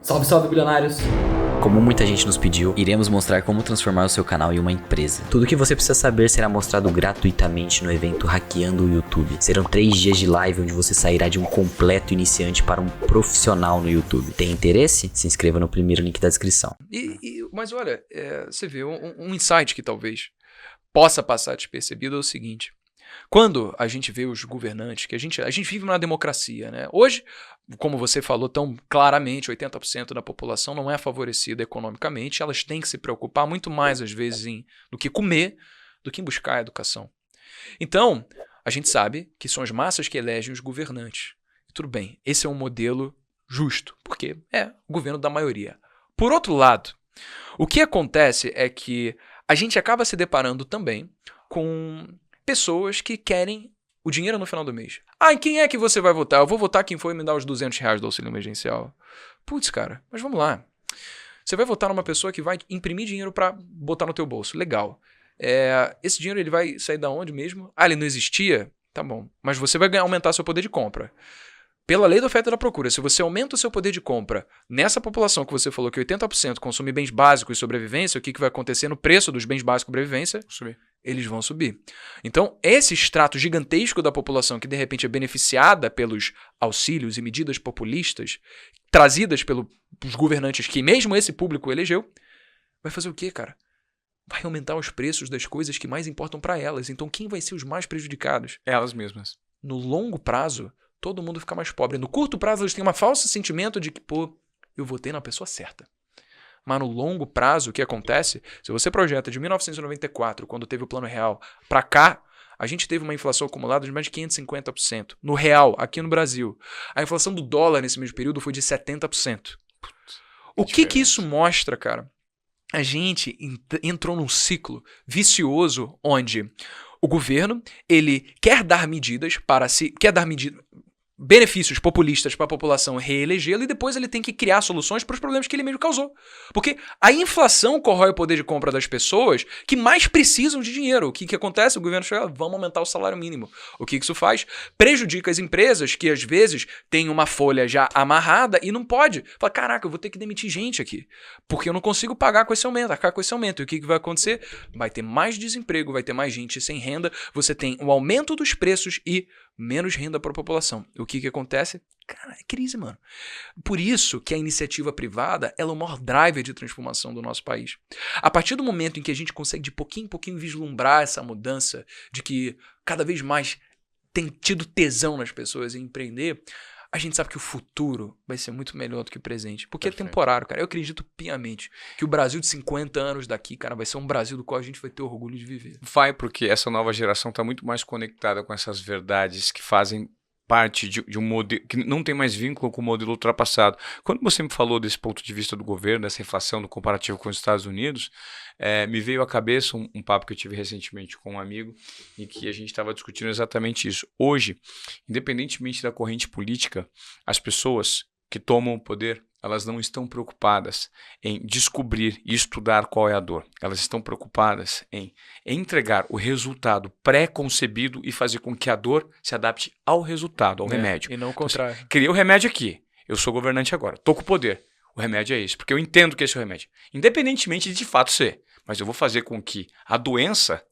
Salve, salve, bilionários! Como muita gente nos pediu, iremos mostrar como transformar o seu canal em uma empresa. Tudo o que você precisa saber será mostrado gratuitamente no evento Hackeando o YouTube. Serão 3 dias de live onde você sairá de um completo iniciante para um profissional no YouTube. Tem interesse? Se inscreva no primeiro link da descrição. Mas olha, você vê, um insight que talvez possa passar despercebido é o seguinte. Quando a gente vê os governantes, que a gente vive numa democracia, né? Hoje, como você falou tão claramente, 80% da população não é favorecida economicamente, elas têm que se preocupar muito mais, às vezes, no que comer do que em buscar a educação. Então, a gente sabe que são as massas que elegem os governantes. Tudo bem, esse é um modelo justo, porque é o governo da maioria. Por outro lado, o que acontece é que a gente acaba se deparando também com pessoas que querem o dinheiro no final do mês. Em quem é que você vai votar? Eu vou votar quem foi me dar os R$200 do auxílio emergencial. Putz, cara, mas vamos lá. Você vai votar numa pessoa que vai imprimir dinheiro para botar no teu bolso. Legal. Esse dinheiro ele vai sair da onde mesmo? Ele não existia? Tá bom. Mas você vai aumentar seu poder de compra. Pela lei da oferta e da procura, se você aumenta o seu poder de compra nessa população que você falou que 80% consome bens básicos e sobrevivência, o que vai acontecer no preço dos bens básicos e sobrevivência? Subir. Eles vão subir. Então, esse extrato gigantesco da população que de repente é beneficiada pelos auxílios e medidas populistas trazidas pelos governantes que mesmo esse público elegeu, vai fazer o quê, cara? Vai aumentar os preços das coisas que mais importam para elas. Então, quem vai ser os mais prejudicados? Elas mesmas. No longo prazo, todo mundo fica mais pobre. No curto prazo, eles têm um falso sentimento de que, eu votei na pessoa certa. Mas no longo prazo, o que acontece? Se você projeta de 1994, quando teve o Plano Real, para cá, a gente teve uma inflação acumulada de mais de 550%. No real, aqui no Brasil. A inflação do dólar nesse mesmo período foi de 70%. O que isso mostra, cara? A gente entrou num ciclo vicioso onde o governo ele quer dar medidas benefícios populistas para a população reelegê-lo e depois ele tem que criar soluções para os problemas que ele mesmo causou. Porque a inflação corrói o poder de compra das pessoas que mais precisam de dinheiro. O que acontece? O governo chega, vamos aumentar o salário mínimo. O que isso faz? Prejudica as empresas que às vezes têm uma folha já amarrada e não pode. Fala, caraca, eu vou ter que demitir gente aqui, porque eu não consigo pagar com esse aumento, arcar com esse aumento. E o que vai acontecer? Vai ter mais desemprego, vai ter mais gente sem renda, você tem um aumento dos preços e menos renda para a população. O que acontece? Cara, é crise, mano. Por isso que a iniciativa privada ela é o maior driver de transformação do nosso país. A partir do momento em que a gente consegue de pouquinho em pouquinho vislumbrar essa mudança, de que cada vez mais tem tido tesão nas pessoas em empreender, a gente sabe que o futuro vai ser muito melhor do que o presente. Porque é temporário, cara. Eu acredito piamente que o Brasil de 50 anos daqui, cara, vai ser um Brasil do qual a gente vai ter orgulho de viver. Vai, porque essa nova geração está muito mais conectada com essas verdades que fazem parte de um modelo que não tem mais vínculo com o modelo ultrapassado. Quando você me falou desse ponto de vista do governo, dessa inflação no comparativo com os Estados Unidos, me veio à cabeça um papo que eu tive recentemente com um amigo em que a gente estava discutindo exatamente isso. Hoje, independentemente da corrente política, as pessoas que tomam o poder, elas não estão preocupadas em descobrir e estudar qual é a dor. Elas estão preocupadas em entregar o resultado pré-concebido e fazer com que a dor se adapte ao resultado, ao remédio. E não o contrário. Criei o remédio aqui. Eu sou governante agora. Estou com o poder. O remédio é esse. Porque eu entendo que esse é o remédio. Independentemente de fato ser. Mas eu vou fazer com que a doença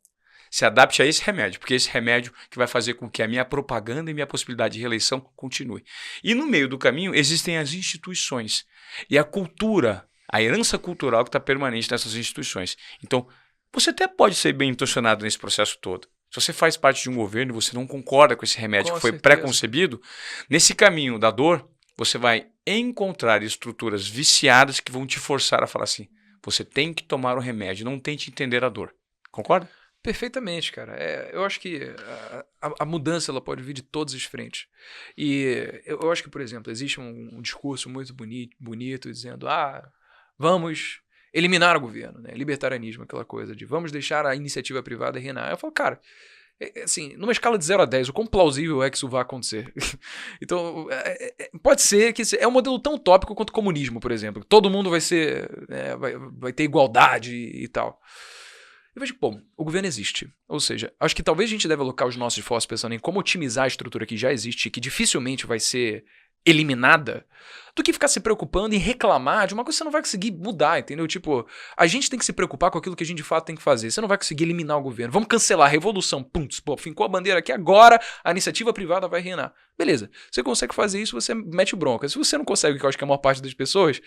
se adapte a esse remédio, porque esse remédio que vai fazer com que a minha propaganda e minha possibilidade de reeleição continue. E no meio do caminho existem as instituições e a cultura, a herança cultural que está permanente nessas instituições. Então, você até pode ser bem intencionado nesse processo todo. Se você faz parte de um governo e você não concorda com esse remédio que foi pré-concebido, nesse caminho da dor, você vai encontrar estruturas viciadas que vão te forçar a falar assim, você tem que tomar o remédio, não tente entender a dor. Concorda? Perfeitamente, cara. Eu acho que a mudança ela pode vir de todas as frentes. E eu acho que, por exemplo, existe um discurso muito bonito dizendo vamos eliminar o governo, né? Libertarianismo, aquela coisa de vamos deixar a iniciativa privada reinar. Eu falo, cara, assim, numa escala de 0 a 10, o quão plausível é que isso vai acontecer? Então, pode ser que é um modelo tão utópico quanto o comunismo, por exemplo. Todo mundo vai ter igualdade e tal. eu vejo que, pô, o governo existe. Ou seja, acho que talvez a gente deve alocar os nossos esforços pensando em como otimizar a estrutura que já existe e que dificilmente vai ser eliminada, do que ficar se preocupando em reclamar de uma coisa que você não vai conseguir mudar, entendeu? Tipo, a gente tem que se preocupar com aquilo que a gente de fato tem que fazer. Você não vai conseguir eliminar o governo. Vamos cancelar a revolução. Pum, pô, fincou a bandeira aqui, agora a iniciativa privada vai reinar. Beleza, você consegue fazer isso, você mete bronca. Se você não consegue, que eu acho que é a maior parte das pessoas,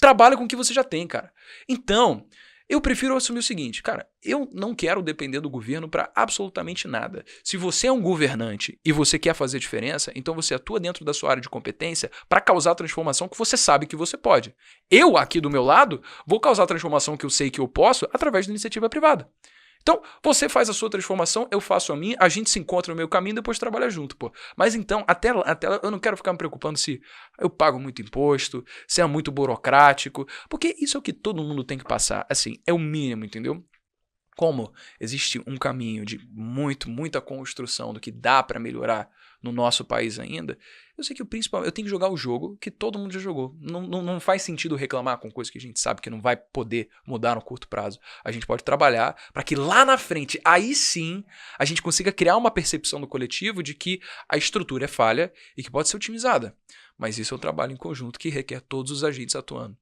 trabalha com o que você já tem, cara. Então, eu prefiro assumir o seguinte, cara, eu não quero depender do governo para absolutamente nada. Se você é um governante e você quer fazer diferença, então você atua dentro da sua área de competência para causar a transformação que você sabe que você pode. Eu, aqui do meu lado, vou causar a transformação que eu sei que eu posso através da iniciativa privada. Então, você faz a sua transformação, eu faço a minha, a gente se encontra no meio caminho e depois trabalha junto, pô. Mas então, até eu não quero ficar me preocupando se eu pago muito imposto, se é muito burocrático, porque isso é o que todo mundo tem que passar. Assim, é o mínimo, entendeu? Como existe um caminho de muita construção do que dá para melhorar no nosso país ainda, eu sei que o principal, eu tenho que jogar o jogo que todo mundo já jogou. Não faz sentido reclamar com coisa que a gente sabe que não vai poder mudar no curto prazo. A gente pode trabalhar para que lá na frente, aí sim, a gente consiga criar uma percepção do coletivo de que a estrutura é falha e que pode ser otimizada. Mas isso é um trabalho em conjunto que requer todos os agentes atuando.